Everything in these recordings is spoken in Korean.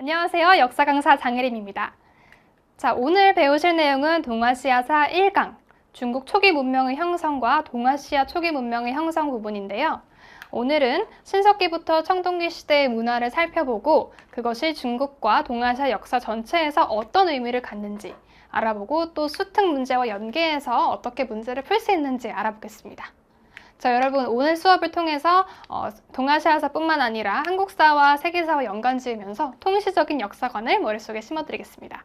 안녕하세요. 역사 강사 장혜림입니다. 자, 오늘 배우실 내용은 동아시아사 1강, 중국 초기 문명의 형성과 동아시아 초기 문명의 형성 부분인데요. 오늘은 신석기부터 청동기 시대의 문화를 살펴보고 그것이 중국과 동아시아 역사 전체에서 어떤 의미를 갖는지 알아보고 또 수특 문제와 연계해서 어떻게 문제를 풀 수 있는지 알아보겠습니다. 자, 여러분 오늘 수업을 통해서 동아시아사뿐만 아니라 한국사와 세계사와 연관 지으면서 통시적인 역사관을 머릿속에 심어드리겠습니다.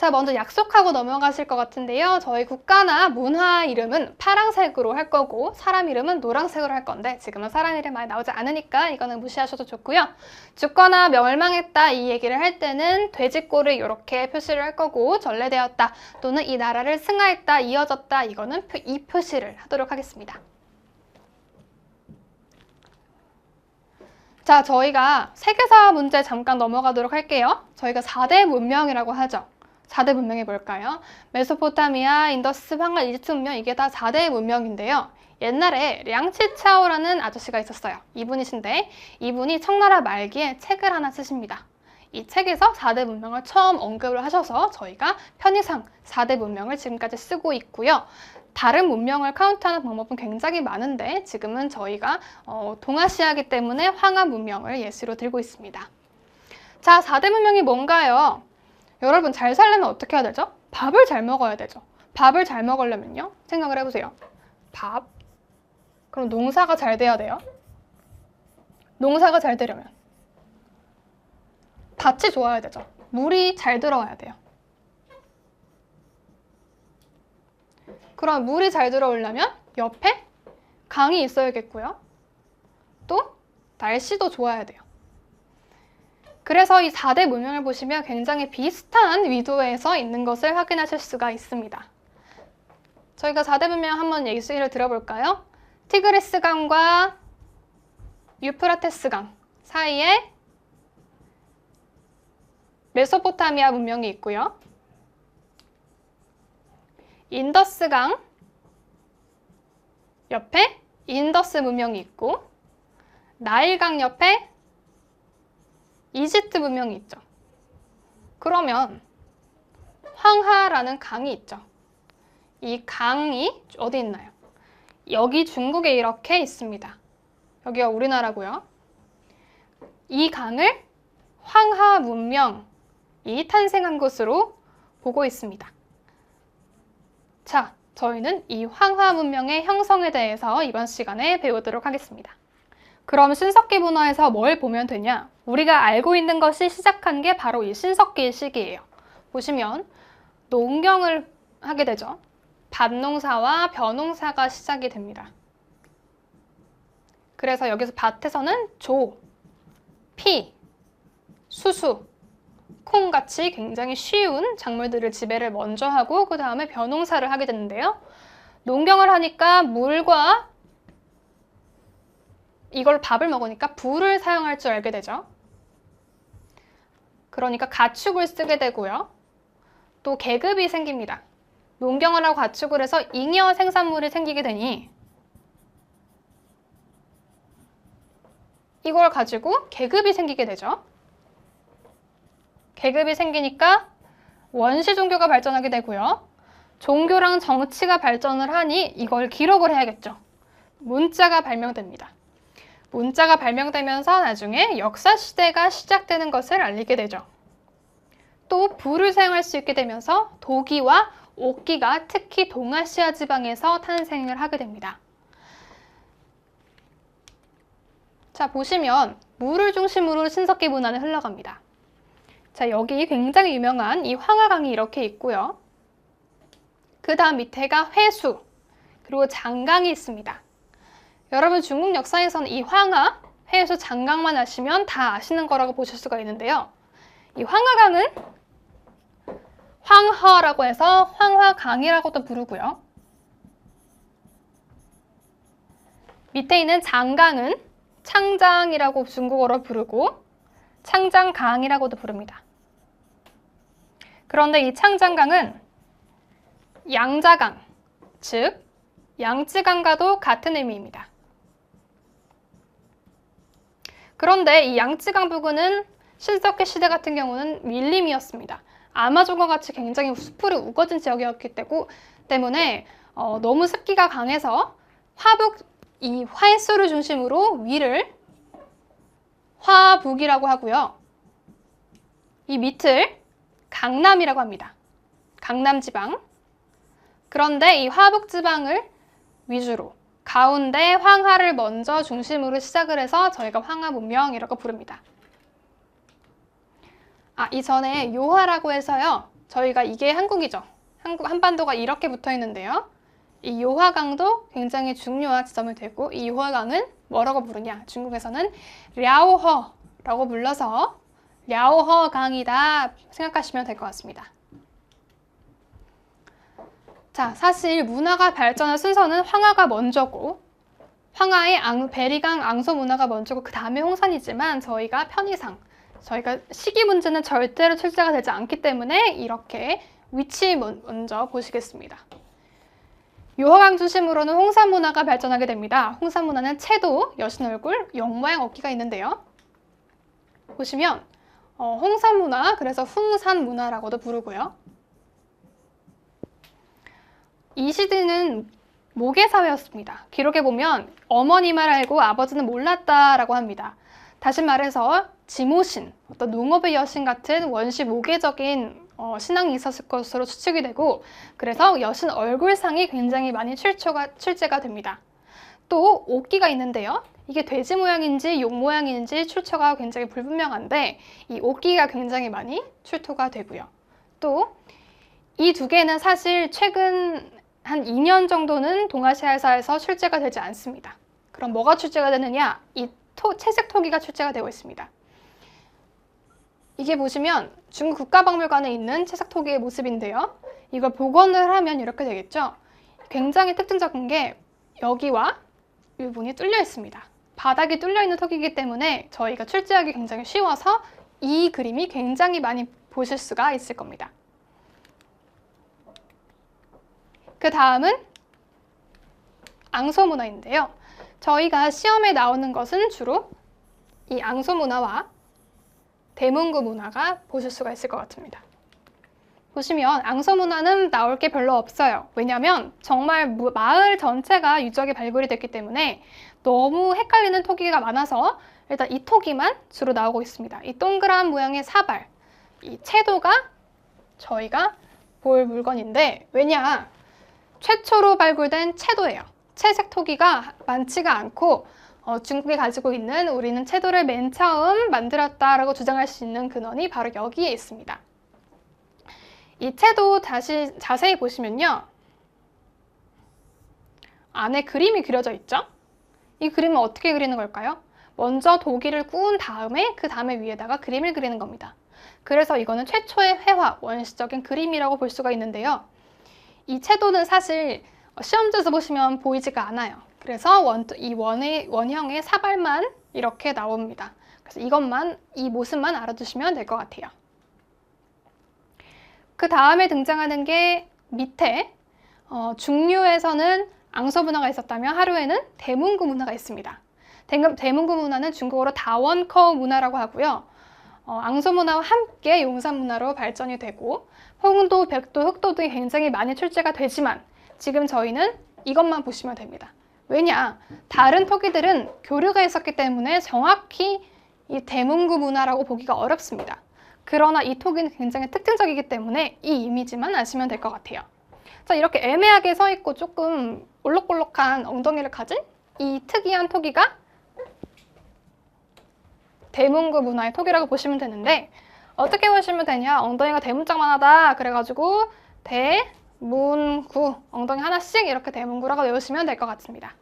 자, 먼저 약속하고 넘어가실 것 같은데요. 저희 국가나 문화 이름은 파란색으로 할 거고 사람 이름은 노란색으로 할 건데 지금은 사람 이름 많이 나오지 않으니까 이거는 무시하셔도 좋고요. 죽거나 멸망했다 이 얘기를 할 때는 돼지꼬를 이렇게 표시를 할 거고 전래되었다 또는 이 나라를 승하했다 이어졌다 이거는 이 표시를 하도록 하겠습니다. 자, 저희가 세계사 문제 잠깐 넘어가도록 할게요. 저희가 4대 문명이라고 하죠. 4대 문명이 뭘까요? 메소포타미아, 인더스, 황하, 이집트 문명 이게 다 4대 문명인데요. 옛날에 량치차오라는 아저씨가 있었어요. 이분이신데 이분이 청나라 말기에 책을 하나 쓰십니다. 이 책에서 4대 문명을 처음 언급을 하셔서 저희가 편의상 4대 문명을 지금까지 쓰고 있고요. 다른 문명을 카운트하는 방법은 굉장히 많은데 지금은 저희가 동아시아이기 때문에 황하 문명을 예시로 들고 있습니다. 자, 4대 문명이 뭔가요? 여러분 잘 살려면 어떻게 해야 되죠? 밥을 잘 먹어야 되죠. 밥을 잘 먹으려면요. 생각을 해보세요. 밥. 그럼 농사가 잘 돼야 돼요. 농사가 잘 되려면 밭이 좋아야 되죠. 물이 잘 들어와야 돼요. 그럼 물이 잘 들어오려면 옆에 강이 있어야겠고요. 또 날씨도 좋아야 돼요. 그래서 이 4대 문명을 보시면 굉장히 비슷한 위도에서 있는 것을 확인하실 수가 있습니다. 저희가 4대 문명 한번 예시를 들어볼까요? 티그리스 강과 유프라테스 강 사이에 메소포타미아 문명이 있고요. 인더스 강 옆에 인더스 문명이 있고 나일강 옆에 이집트 문명이 있죠. 그러면 황하라는 강이 있죠. 이 강이 어디 있나요? 여기 중국에 이렇게 있습니다. 여기가 우리나라고요. 이 강을 황하 문명이 탄생한 것으로 보고 있습니다. 자, 저희는 이 황하 문명의 형성에 대해서 이번 시간에 배우도록 하겠습니다. 그럼 신석기 문화에서 뭘 보면 되냐? 우리가 알고 있는 것이 시작한 게 바로 이 신석기 시기예요. 보시면 농경을 하게 되죠. 밭농사와 벼농사가 시작이 됩니다. 그래서 여기서 밭에서는 조, 피, 수수, 콩같이 굉장히 쉬운 작물들을 지배를 먼저 하고 그 다음에 벼농사를 하게 되는데요. 농경을 하니까 물과 이걸 밥을 먹으니까 불을 사용할 줄 알게 되죠. 그러니까 가축을 쓰게 되고요. 또 계급이 생깁니다. 농경을 하고 가축을 해서 잉여 생산물이 생기게 되니 이걸 가지고 계급이 생기게 되죠. 계급이 생기니까 원시 종교가 발전하게 되고요. 종교랑 정치가 발전을 하니 이걸 기록을 해야겠죠. 문자가 발명됩니다. 문자가 발명되면서 나중에 역사시대가 시작되는 것을 알리게 되죠. 또 불을 사용할 수 있게 되면서 도기와 옥기가 특히 동아시아 지방에서 탄생을 하게 됩니다. 자, 보시면 물을 중심으로 신석기 문화는 흘러갑니다. 자, 여기 굉장히 유명한 이 황하강이 이렇게 있고요. 그 다음 밑에가 회수, 그리고 장강이 있습니다. 여러분 중국 역사에서는 이 황하, 회수, 장강만 아시면 다 아시는 거라고 보실 수가 있는데요. 이 황하강은 황허라고 해서 황화강이라고도 부르고요. 밑에 있는 장강은 창장이라고 중국어로 부르고 창장강이라고도 부릅니다. 그런데 이 창장강은 양자강, 즉 양쯔강과도 같은 의미입니다. 그런데 이 양쯔강 부근은 신석기 시대 같은 경우는 밀림이었습니다. 아마존과 같이 굉장히 숲으로 우거진 지역이었기 때문에 너무 습기가 강해서 이 화해수를 중심으로 위를 화북이라고 하고요. 이 밑을 강남이라고 합니다. 강남지방. 그런데 이 화북지방을 위주로 가운데 황하를 먼저 중심으로 시작을 해서 저희가 황하문명이라고 부릅니다. 이전에 요하라고 해서요. 저희가 이게 한국이죠. 한반도가 이렇게 붙어 있는데요. 이 요하강도 굉장히 중요한 지점이 되고 이 요하강은 뭐라고 부르냐? 중국에서는 랴오허라고 불러서 랴오허강이다 생각하시면 될 것 같습니다. 자, 사실 문화가 발전한 순서는 황하가 먼저고 황하의 베리강 앙소 문화가 먼저고 그 다음에 홍산이지만 저희가 편의상 저희가 시기 문제는 절대로 출제가 되지 않기 때문에 이렇게 위치 먼저 보시겠습니다. 요하강 중심으로는 홍산 문화가 발전하게 됩니다. 홍산 문화는 채도, 여신 얼굴, 영 모양 어깨가 있는데요. 보시면 홍산 문화, 그래서 흥산 문화라고도 부르고요. 이 시대는 모계 사회였습니다. 기록에 보면 어머니만 알고 아버지는 몰랐다라고 합니다. 다시 말해서 지모신, 어떤 농업의 여신 같은 원시 모계적인 신앙이 있었을 것으로 추측이 되고 그래서 여신 얼굴상이 굉장히 많이 출제가 됩니다. 또 옷기가 있는데요. 이게 돼지 모양인지 용 모양인지 출처가 굉장히 불분명한데 이 옷기가 굉장히 많이 출토가 되고요. 또 이 두 개는 사실 최근 한 2년 정도는 동아시아에서 출제가 되지 않습니다. 그럼 뭐가 출제가 되느냐? 이 채색 토기가 출제가 되고 있습니다. 이게 보시면 중국 국가박물관에 있는 채색 토기의 모습인데요. 이걸 복원을 하면 이렇게 되겠죠. 굉장히 특징적인 게 여기와 이 부분이 뚫려 있습니다. 바닥이 뚫려 있는 토기이기 때문에 저희가 출제하기 굉장히 쉬워서 이 그림이 굉장히 많이 보실 수가 있을 겁니다. 그 다음은 앙소 문화인데요. 저희가 시험에 나오는 것은 주로 이 앙소 문화와 대문구 문화가 보실 수가 있을 것 같습니다. 보시면 앙소 문화는 나올 게 별로 없어요. 왜냐하면 정말 마을 전체가 유적이 발굴이 됐기 때문에 너무 헷갈리는 토기가 많아서 일단 이 토기만 주로 나오고 있습니다. 이 동그란 모양의 사발, 이 채도가 저희가 볼 물건인데 왜냐? 최초로 발굴된 채도예요. 채색 토기가 많지가 않고 중국이 가지고 있는 우리는 채도를 맨 처음 만들었다라고 주장할 수 있는 근원이 바로 여기에 있습니다. 이 채도 다시 자세히 보시면요. 안에 그림이 그려져 있죠? 이 그림은 어떻게 그리는 걸까요? 먼저 도기를 구운 다음에 그 다음에 위에다가 그림을 그리는 겁니다. 그래서 이거는 최초의 회화, 원시적인 그림이라고 볼 수가 있는데요. 이 채도는 사실 시험지에서 보시면 보이지가 않아요. 그래서 이 원형의 사발만 이렇게 나옵니다. 그래서 이 모습만 알아두시면 될 것 같아요. 그 다음에 등장하는 게 밑에 중류에서는 앙소 문화가 있었다면 하류에는 대문구 문화가 있습니다. 대문구 문화는 중국어로 다원커 문화라고 하고요. 앙소 문화와 함께 용산 문화로 발전이 되고 홍도, 백도, 흑도 등이 굉장히 많이 출제가 되지만 지금 저희는 이것만 보시면 됩니다. 왜냐? 다른 토기들은 교류가 있었기 때문에 정확히 이 대문구 문화라고 보기가 어렵습니다. 그러나 이 토기는 굉장히 특징적이기 때문에 이 이미지만 아시면 될 것 같아요. 자, 이렇게 애매하게 서 있고 조금 올록볼록한 엉덩이를 가진 이 특이한 토기가 대문구 문화의 토기라고 보시면 되는데 어떻게 보시면 되냐? 엉덩이가 대문짝만 하다 그래가지고 대문구 엉덩이 하나씩 이렇게 대문구라고 외우시면 될 것 같습니다.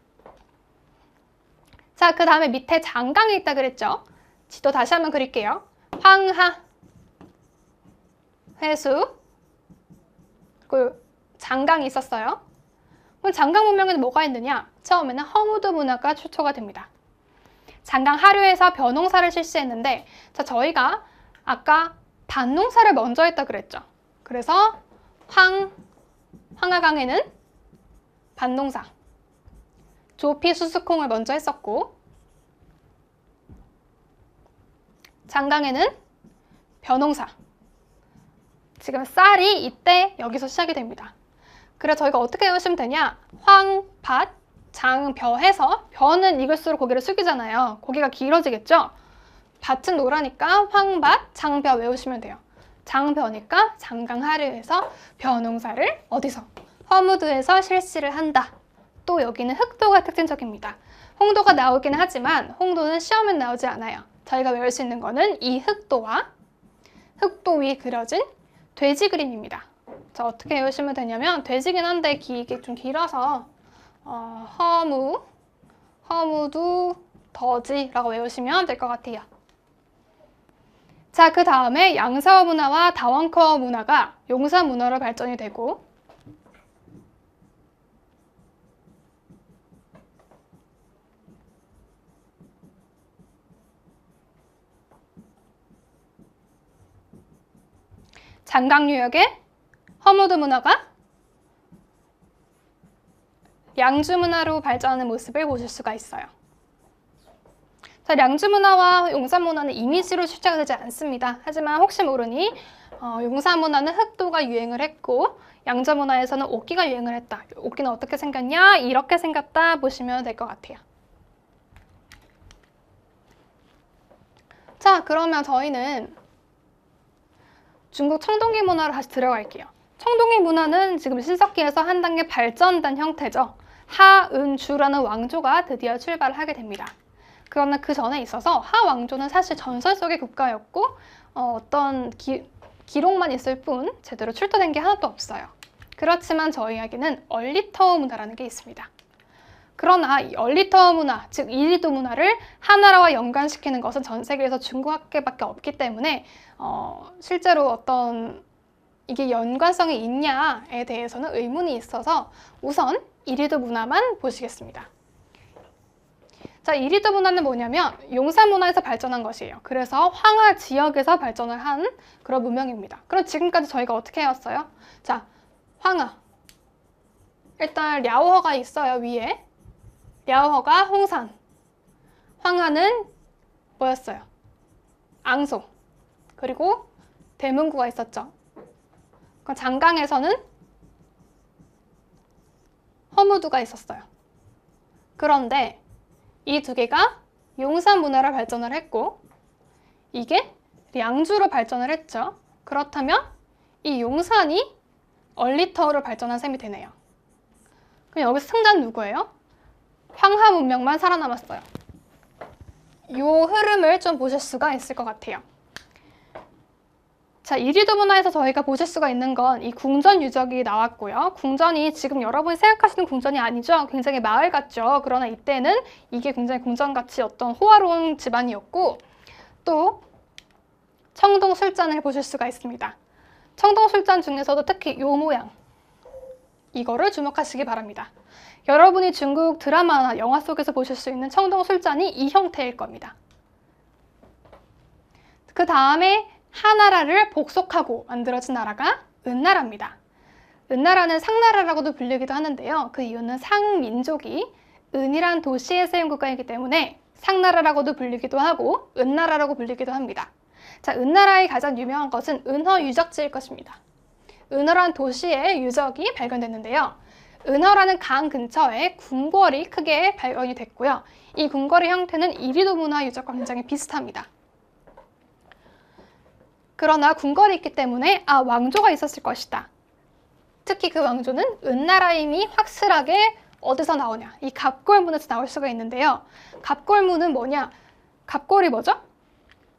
자, 그 다음에 밑에 장강이 있다 그랬죠? 지도 다시 한번 그릴게요. 황하, 회수, 그리고 장강이 있었어요. 그럼 장강 문명에는 뭐가 있느냐? 처음에는 허무드 문화가 출토가 됩니다. 장강 하류에서 벼농사를 실시했는데 자, 저희가 아까 밭농사를 먼저 했다 그랬죠. 그래서 황하강에는 밭농사, 조피 수수콩을 먼저 했었고 장강에는 벼농사. 지금 쌀이 이때 여기서 시작이 됩니다. 그래서 저희가 어떻게 외우시면 되냐? 황, 밭, 장, 벼 해서 벼는 익을수록 고개를 숙이잖아요. 고개가 길어지겠죠? 밭은 노라니까 황밭, 장벼 외우시면 돼요. 장벼니까 장강하류에서 벼농사를 어디서? 허무드에서 실시를 한다. 또 여기는 흑도가 특징적입니다. 홍도가 나오기는 하지만 홍도는 시험에 나오지 않아요. 저희가 외울 수 있는 거는 이 흑도와 흑도 위에 그려진 돼지 그림입니다. 자, 어떻게 외우시면 되냐면 돼지긴 한데 이게 좀 길어서 허무두 더지라고 외우시면 될 것 같아요. 자, 그 다음에 양사어 문화와 다원커어 문화가 용산 문화로 발전이 되고 장강유역의 허무드 문화가 량주 문화로 발전하는 모습을 보실 수가 있어요. 자, 량주 문화와 용산 문화는 이미지로 출제가 되지 않습니다. 하지만 혹시 모르니 용산 문화는 흑도가 유행을 했고 양주 문화에서는 옥기가 유행을 했다. 옥기는 어떻게 생겼냐? 이렇게 생겼다 보시면 될 것 같아요. 자, 그러면 저희는 중국 청동기 문화로 다시 들어갈게요. 청동기 문화는 지금 신석기에서 한 단계 발전된 형태죠. 하은주라는 왕조가 드디어 출발을 하게 됩니다. 그러나 그 전에 있어서 하왕조는 사실 전설 속의 국가였고 어떤 기록만 있을 뿐 제대로 출토된 게 하나도 없어요. 그렇지만 저희 이야기는 얼리터어 문화라는 게 있습니다. 그러나 이 얼리터어 문화, 즉 이리도 문화를 하나라와 연관시키는 것은 전 세계에서 중국밖에 없기 때문에 실제로 어떤 이게 연관성이 있냐에 대해서는 의문이 있어서 우선 이리도 문화만 보시겠습니다. 자, 이리도 문화는 뭐냐면 용산 문화에서 발전한 것이에요. 그래서 황하 지역에서 발전을 한 그런 문명입니다. 그럼 지금까지 저희가 어떻게 해왔어요? 자, 황하. 일단 랴오허가 있어요, 위에. 랴오허가 홍산. 황하는 뭐였어요? 앙소. 그리고 대문구가 있었죠. 그럼 장강에서는 허무두가 있었어요. 그런데 이 두 개가 용산 문화로 발전을 했고 이게 량주로 발전을 했죠. 그렇다면 이 용산이 얼리터어로 발전한 셈이 되네요. 그럼 여기서 승자는 누구예요? 황하 문명만 살아남았어요. 이 흐름을 좀 보실 수가 있을 것 같아요. 자, 이리도 문화에서 저희가 보실 수가 있는 건 이 궁전 유적이 나왔고요. 궁전이 지금 여러분이 생각하시는 궁전이 아니죠. 굉장히 마을 같죠. 그러나 이때는 이게 굉장히 궁전같이 어떤 호화로운 집안이었고 또 청동 술잔을 보실 수가 있습니다. 청동 술잔 중에서도 특히 이 모양 이거를 주목하시기 바랍니다. 여러분이 중국 드라마나 영화 속에서 보실 수 있는 청동 술잔이 이 형태일 겁니다. 그 다음에 하나라를 복속하고 만들어진 나라가 은나라입니다. 은나라는 상나라라고도 불리기도 하는데요. 그 이유는 상민족이 은이란 도시에 세운 국가이기 때문에 상나라라고도 불리기도 하고 은나라라고 불리기도 합니다. 자, 은나라의 가장 유명한 것은 은허 유적지일 것입니다. 은허란 도시의 유적이 발견됐는데요. 은허라는 강 근처에 궁궐이 크게 발견이 됐고요. 이 궁궐의 형태는 이리도 문화 유적과 굉장히 비슷합니다. 그러나 궁궐이 있기 때문에 왕조가 있었을 것이다. 특히 그 왕조는 은나라임이 확실하게 어디서 나오냐? 이 갑골문에서 나올 수가 있는데요. 갑골문은 뭐냐? 갑골이 뭐죠?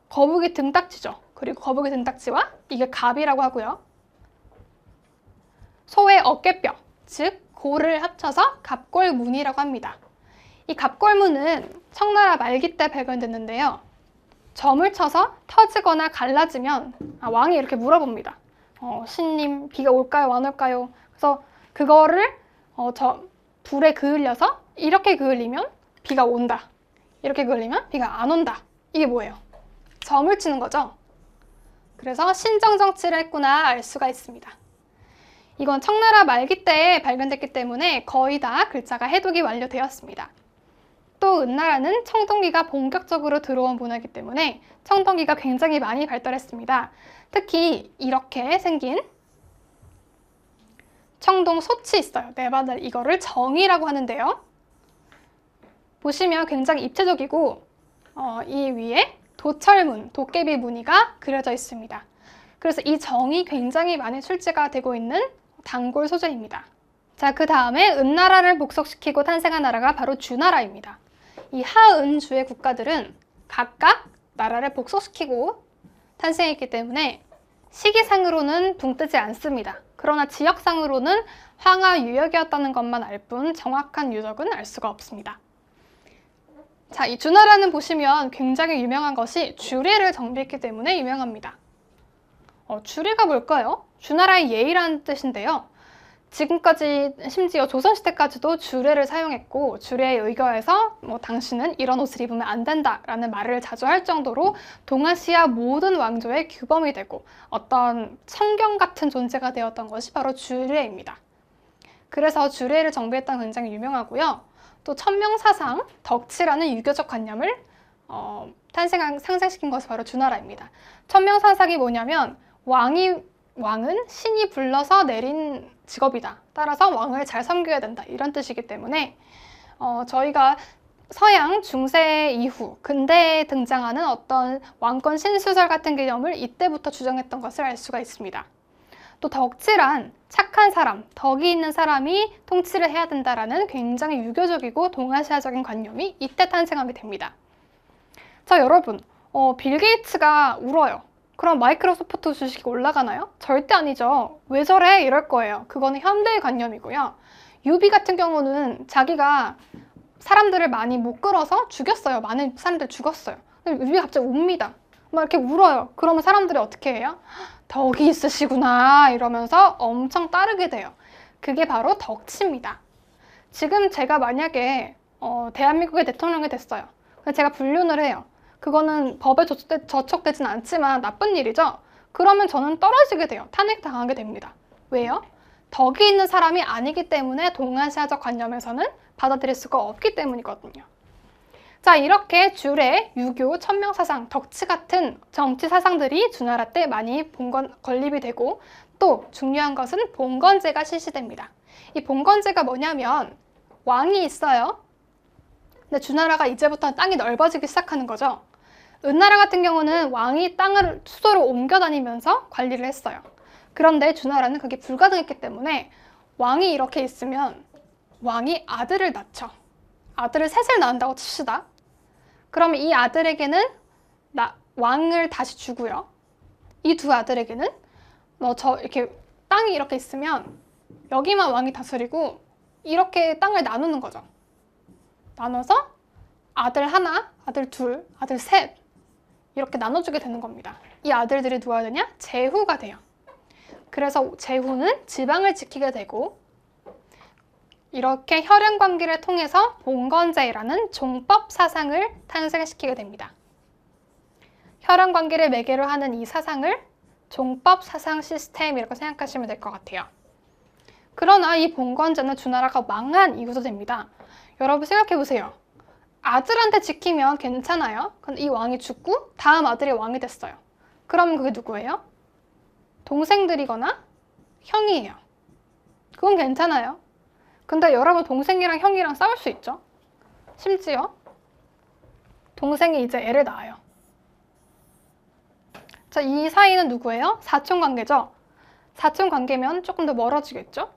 거북이 등딱지죠. 그리고 거북이 등딱지와 이게 갑이라고 하고요. 소의 어깨뼈, 즉 골을 합쳐서 갑골문이라고 합니다. 이 갑골문은 청나라 말기 때 발견됐는데요. 점을 쳐서 터지거나 갈라지면 왕이 이렇게 물어봅니다. 신님, 비가 올까요? 안 올까요? 그래서 그거를 불에 그을려서 이렇게 그을리면 비가 온다. 이렇게 그을리면 비가 안 온다. 이게 뭐예요? 점을 치는 거죠. 그래서 신정정치를 했구나 알 수가 있습니다. 이건 청나라 말기 때에 발견됐기 때문에 거의 다 글자가 해독이 완료되었습니다. 또 은나라는 청동기가 본격적으로 들어온 문화이기 때문에 청동기가 굉장히 많이 발달했습니다. 특히 이렇게 생긴 청동솥이 있어요. 네바들 이거를 정이라고 하는데요. 보시면 굉장히 입체적이고 이 위에 도철문, 도깨비 무늬가 그려져 있습니다. 그래서 이 정이 굉장히 많이 출제가 되고 있는 단골 소재입니다. 자, 그 다음에 은나라를 복속시키고 탄생한 나라가 바로 주나라입니다. 이 하은주의 국가들은 각각 나라를 복속시키고 탄생했기 때문에 시기상으로는 붕뜨지 않습니다. 그러나 지역상으로는 황하 유역이었다는 것만 알 뿐 정확한 유적은 알 수가 없습니다. 자, 이 주나라는 보시면 굉장히 유명한 것이 주례를 정비했기 때문에 유명합니다. 주례가 뭘까요? 주나라의 예의라는 뜻인데요. 지금까지 심지어 조선시대까지도 주례를 사용했고 주례에 의거해서 당신은 이런 옷을 입으면 안 된다라는 말을 자주 할 정도로 동아시아 모든 왕조의 규범이 되고 어떤 청경 같은 존재가 되었던 것이 바로 주례입니다. 그래서 주례를 정비했던 굉장히 유명하고요. 또 천명사상, 덕치라는 유교적 관념을 상생시킨 것이 바로 주나라입니다. 천명사상이 뭐냐면 왕은 신이 불러서 내린 직업이다. 따라서 왕을 잘 섬겨야 된다. 이런 뜻이기 때문에 저희가 서양 중세 이후 근대에 등장하는 어떤 왕권 신수설 같은 개념을 이때부터 주장했던 것을 알 수가 있습니다. 또 덕치란 착한 사람, 덕이 있는 사람이 통치를 해야 된다라는 굉장히 유교적이고 동아시아적인 관념이 이때 탄생하게 됩니다. 자, 여러분, 빌 게이츠가 울어요. 그럼 마이크로소프트 주식이 올라가나요? 절대 아니죠. 왜 저래? 이럴 거예요. 그거는 현대의 관념이고요. 유비 같은 경우는 자기가 사람들을 많이 못 끌어서 죽였어요. 많은 사람들 죽었어요. 근데 유비가 갑자기 웁니다. 막 이렇게 울어요. 그러면 사람들이 어떻게 해요? 덕이 있으시구나 이러면서 엄청 따르게 돼요. 그게 바로 덕치입니다. 지금 제가 만약에 대한민국의 대통령이 됐어요. 제가 불륜을 해요. 그거는 법에 저촉되진 않지만 나쁜 일이죠. 그러면 저는 떨어지게 돼요. 탄핵당하게 됩니다. 왜요? 덕이 있는 사람이 아니기 때문에 동아시아적 관념에서는 받아들일 수가 없기 때문이거든요. 자, 이렇게 주례, 유교, 천명사상, 덕치 같은 정치 사상들이 주나라 때 많이 건립이 되고 또 중요한 것은 봉건제가 실시됩니다. 이 봉건제가 뭐냐면 왕이 있어요. 근데 주나라가 이제부터 땅이 넓어지기 시작하는 거죠. 은나라 같은 경우는 왕이 땅을 수도로 옮겨 다니면서 관리를 했어요. 그런데 주나라는 그게 불가능했기 때문에 왕이 이렇게 있으면 왕이 아들을 낳죠. 아들을 셋을 낳는다고 칩시다. 그러면 이 아들에게는 왕을 다시 주고요. 이 두 아들에게는 이렇게 땅이 이렇게 있으면 여기만 왕이 다스리고 이렇게 땅을 나누는 거죠. 나눠서 아들 하나, 아들 둘, 아들 셋 이렇게 나눠주게 되는 겁니다. 이 아들들이 누가 되냐? 제후가 돼요. 그래서 제후는 지방을 지키게 되고 이렇게 혈연관계를 통해서 봉건제라는 종법 사상을 탄생시키게 됩니다. 혈연관계를 매개로 하는 이 사상을 종법 사상 시스템이라고 생각하시면 될 것 같아요. 그러나 이 봉건제는 주나라가 망한 이유도 됩니다. 여러분 생각해보세요. 아들한테 지키면 괜찮아요. 근데 이 왕이 죽고 다음 아들이 왕이 됐어요. 그럼 그게 누구예요? 동생들이거나 형이에요. 그건 괜찮아요. 근데 여러분 동생이랑 형이랑 싸울 수 있죠? 심지어 동생이 이제 애를 낳아요. 자, 이 사이는 누구예요? 사촌관계죠? 사촌관계면 조금 더 멀어지겠죠?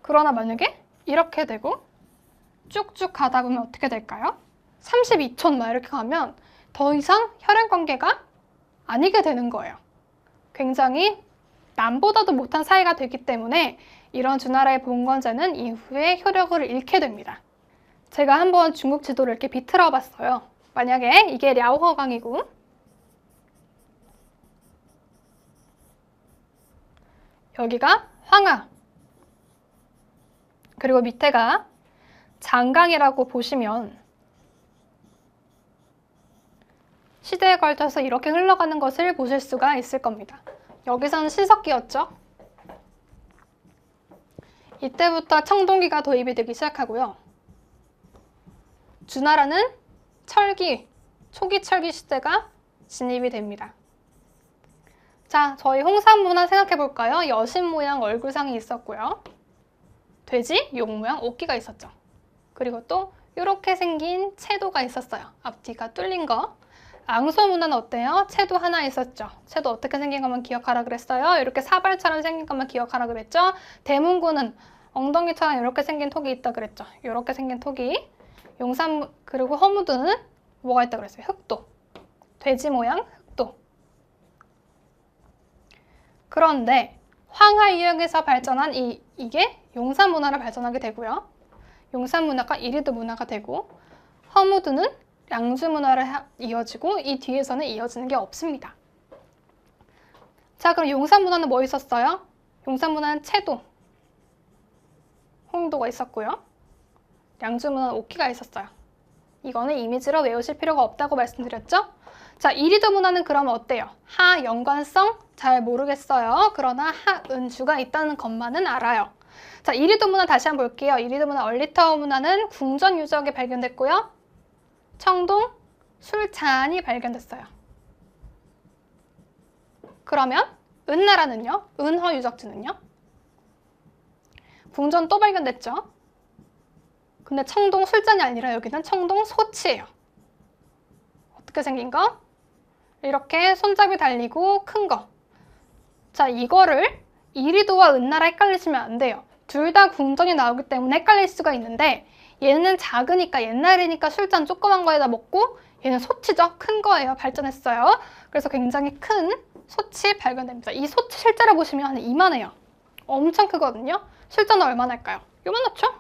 그러나 만약에 이렇게 되고 쭉쭉 가다 보면 어떻게 될까요? 32촌 막 이렇게 가면 더 이상 혈연관계가 아니게 되는 거예요. 굉장히 남보다도 못한 사이가 되기 때문에 이런 주나라의 봉건제는 이후에 효력을 잃게 됩니다. 제가 한번 중국 지도를 이렇게 비틀어 봤어요. 만약에 이게 랴오허강이고 여기가 황하 그리고 밑에가 장강이라고 보시면 시대에 걸쳐서 이렇게 흘러가는 것을 보실 수가 있을 겁니다. 여기서는 신석기였죠. 이때부터 청동기가 도입이 되기 시작하고요. 주나라는 초기 철기 시대가 진입이 됩니다. 자, 저희 홍산문화 생각해 볼까요? 여신 모양 얼굴상이 있었고요. 돼지, 용 모양 옷기가 있었죠. 그리고 또 이렇게 생긴 채도가 있었어요. 앞뒤가 뚫린 거. 앙소 문화는 어때요? 채도 하나 있었죠. 채도 어떻게 생긴 것만 기억하라 그랬어요. 이렇게 사발처럼 생긴 것만 기억하라 그랬죠. 대문구는 엉덩이처럼 이렇게 생긴 톡이 있다 그랬죠. 이렇게 생긴 톡이. 그리고 허무드는 뭐가 있다 그랬어요? 흑도. 돼지 모양 흑도. 그런데 황하이역에서 발전한 이게 용산 문화로 발전하게 되고요. 용산 문화가 이리도 문화가 되고 허무드는 양주 문화를 이어지고 이 뒤에서는 이어지는 게 없습니다. 자, 그럼 용산 문화는 뭐 있었어요? 용산 문화는 채도, 홍도가 있었고요. 양주 문화는 오키가 있었어요. 이거는 이미지로 외우실 필요가 없다고 말씀드렸죠? 자, 이리도 문화는 그러면 어때요? 하 연관성 잘 모르겠어요. 그러나 하은주가 있다는 것만은 알아요. 자, 이리도 문화 다시 한번 볼게요. 이리도 문화 얼리터 문화는 궁전 유적이 발견됐고요. 청동 술잔이 발견됐어요. 그러면 은나라는요? 은허 유적지는요? 궁전 또 발견됐죠? 근데 청동 술잔이 아니라 여기는 청동 소치예요. 어떻게 생긴 거? 이렇게 손잡이 달리고 큰 거. 자, 이거를 이리도와 은나라 헷갈리시면 안 돼요. 둘 다 궁전이 나오기 때문에 헷갈릴 수가 있는데 얘는 작으니까 옛날이니까 술잔 조그만 거에다 먹고 얘는 소치죠. 큰 거예요. 발전했어요. 그래서 굉장히 큰 소치 발견됩니다. 이 소치 실제로 보시면 이만해요. 엄청 크거든요. 술잔은 얼마나 할까요? 요만하죠?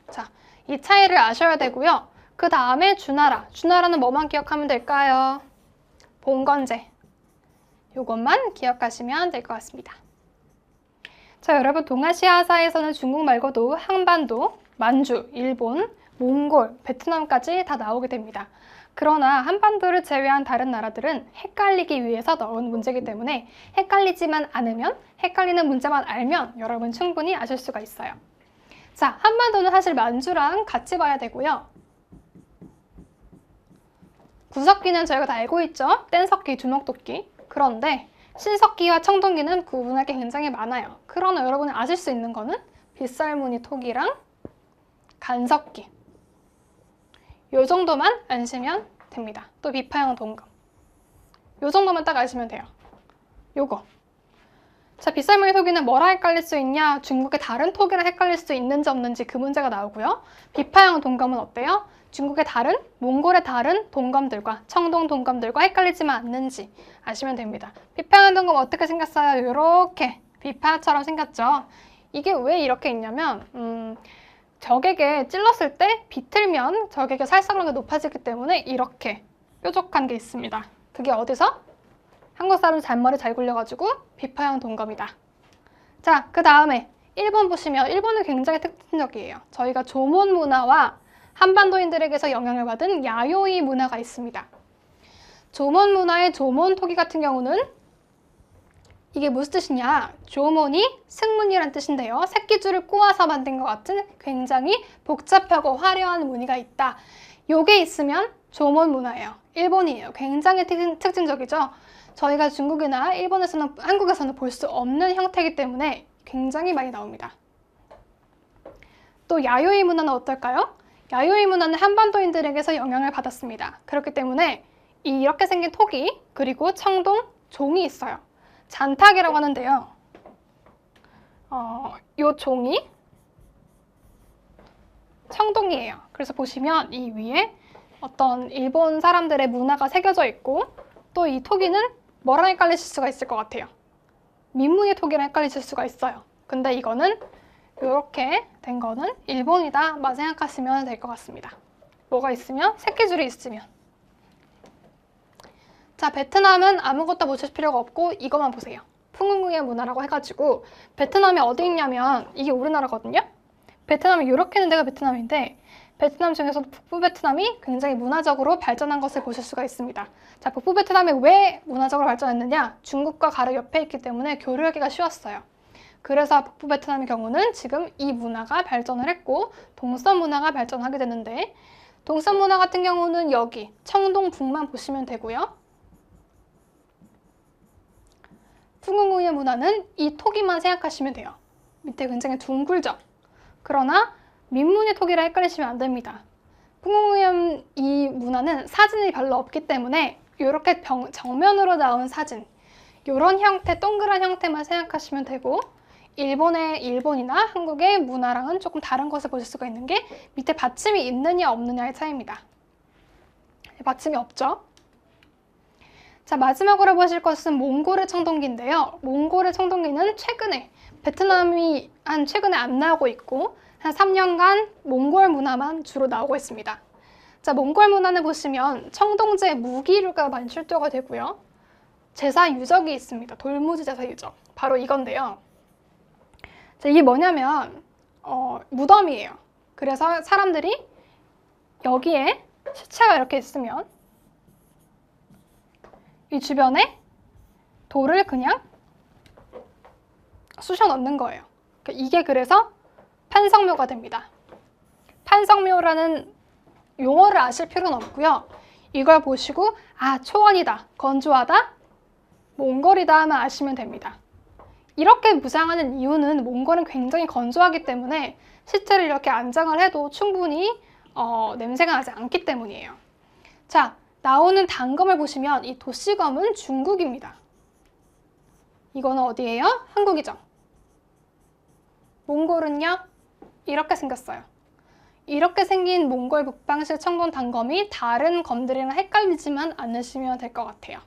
자, 이 차이를 아셔야 되고요. 그 다음에 주나라. 주나라는 뭐만 기억하면 될까요? 봉건제. 요것만 기억하시면 될 것 같습니다. 자, 여러분 동아시아사에서는 중국 말고도 한반도, 만주, 일본, 몽골, 베트남까지 다 나오게 됩니다. 그러나 한반도를 제외한 다른 나라들은 헷갈리기 위해서 넣은 문제이기 때문에 헷갈리지만 않으면, 헷갈리는 문제만 알면 여러분 충분히 아실 수가 있어요. 자, 한반도는 사실 만주랑 같이 봐야 되고요. 구석기는 저희가 다 알고 있죠? 뗀석기, 주먹도끼. 그런데 신석기와 청동기는 구분할 게 굉장히 많아요. 그러나 여러분이 아실 수 있는 거는 빗살무늬 톡이랑 간석기. 요 정도만 아시면 됩니다. 또 비파형 동금. 요 정도만 딱 아시면 돼요. 요거. 자, 빗살무늬 톡이는 뭐랑 헷갈릴 수 있냐? 중국의 다른 톡이랑 헷갈릴 수 있는지 없는지 그 문제가 나오고요. 비파형 동검은 어때요? 중국의 다른, 몽골의 다른 동검들과 청동 동검들과 헷갈리지만 않는지 아시면 됩니다. 비파형 동검 어떻게 생겼어요? 이렇게 비파처럼 생겼죠. 이게 왜 이렇게 있냐면 적에게 찔렀을 때 비틀면 적에게 살상력이 높아지기 때문에 이렇게 뾰족한 게 있습니다. 그게 어디서? 한국 사람 잔머리 잘 굴려가지고 비파형 동검이다. 자, 그 다음에 일본 보시면 일본은 굉장히 특징적이에요. 저희가 조몬 문화와 한반도인들에게서 영향을 받은 야요이 문화가 있습니다. 조몬 문화의 조몬 토기 같은 경우는 이게 무슨 뜻이냐? 조몬이 승무늬란 뜻인데요. 새끼줄을 꼬아서 만든 것 같은 굉장히 복잡하고 화려한 무늬가 있다. 요게 있으면 조몬 문화예요. 일본이에요. 굉장히 특징적이죠. 저희가 중국이나 일본에서는, 한국에서는 볼 수 없는 형태이기 때문에 굉장히 많이 나옵니다. 또 야요이 문화는 어떨까요? 야요이 문화는 한반도인들에게서 영향을 받았습니다. 그렇기 때문에 이렇게 생긴 토기, 그리고 청동, 종이 있어요. 잔탁이라고 하는데요. 요 종이 청동이에요. 그래서 보시면 이 위에 어떤 일본 사람들의 문화가 새겨져 있고 또 이 토기는 뭐랑 헷갈리실 수가 있을 것 같아요. 민무의 토기랑 헷갈리실 수가 있어요. 근데 이거는 이렇게 된 거는 일본이다만 생각하시면 될 것 같습니다. 뭐가 있으면? 새끼줄이 있으면. 자, 베트남은 아무것도 보실 필요가 없고 이것만 보세요. 풍웅의 문화라고 해가지고 베트남이 어디 있냐면 이게 우리나라거든요. 베트남이 이렇게 있는 데가 베트남인데 베트남 중에서도 북부 베트남이 굉장히 문화적으로 발전한 것을 보실 수가 있습니다. 자, 북부 베트남이 왜 문화적으로 발전했느냐? 중국과 가로 옆에 있기 때문에 교류하기가 쉬웠어요. 그래서 북부 베트남의 경우는 지금 이 문화가 발전을 했고 동서 문화가 발전하게 되는데 동선 문화 같은 경우는 여기 청동북만 보시면 되고요. 풍웅의 문화는 이 토기만 생각하시면 돼요. 밑에 굉장히 둥글죠? 그러나 민문의 토기라 헷갈리시면 안 됩니다. 풍웅의 이 문화는 사진이 별로 없기 때문에 이렇게 정면으로 나온 사진, 이런 형태, 동그란 형태만 생각하시면 되고, 일본이나 한국의 문화랑은 조금 다른 것을 보실 수가 있는 게 밑에 받침이 있느냐 없느냐의 차이입니다. 받침이 없죠? 자, 마지막으로 보실 것은 몽골의 청동기인데요. 몽골의 청동기는 베트남이 최근에 안 나오고 있고 한 3년간 몽골 문화만 주로 나오고 있습니다. 자, 몽골 문화는 보시면 청동제 무기류가 많이 출토가 되고요. 제사 유적이 있습니다. 돌무지 제사 유적. 바로 이건데요. 자, 이게 뭐냐면 무덤이에요. 그래서 사람들이 여기에 시체가 이렇게 있으면 이 주변에 돌을 그냥 쑤셔 넣는 거예요. 이게 그래서 판성묘가 됩니다. 판성묘라는 용어를 아실 필요는 없고요. 이걸 보시고 초원이다, 건조하다, 몽골이다 하면 아시면 됩니다. 이렇게 무장하는 이유는 몽골은 굉장히 건조하기 때문에 시체를 이렇게 안장을 해도 충분히 냄새가 나지 않기 때문이에요. 자, 나오는 단검을 보시면 이 도시검은 중국입니다. 이거는 어디예요? 한국이죠. 몽골은요? 이렇게 생겼어요. 이렇게 생긴 몽골 북방식 청동 단검이 다른 검들이랑 헷갈리지만 않으시면 될 것 같아요.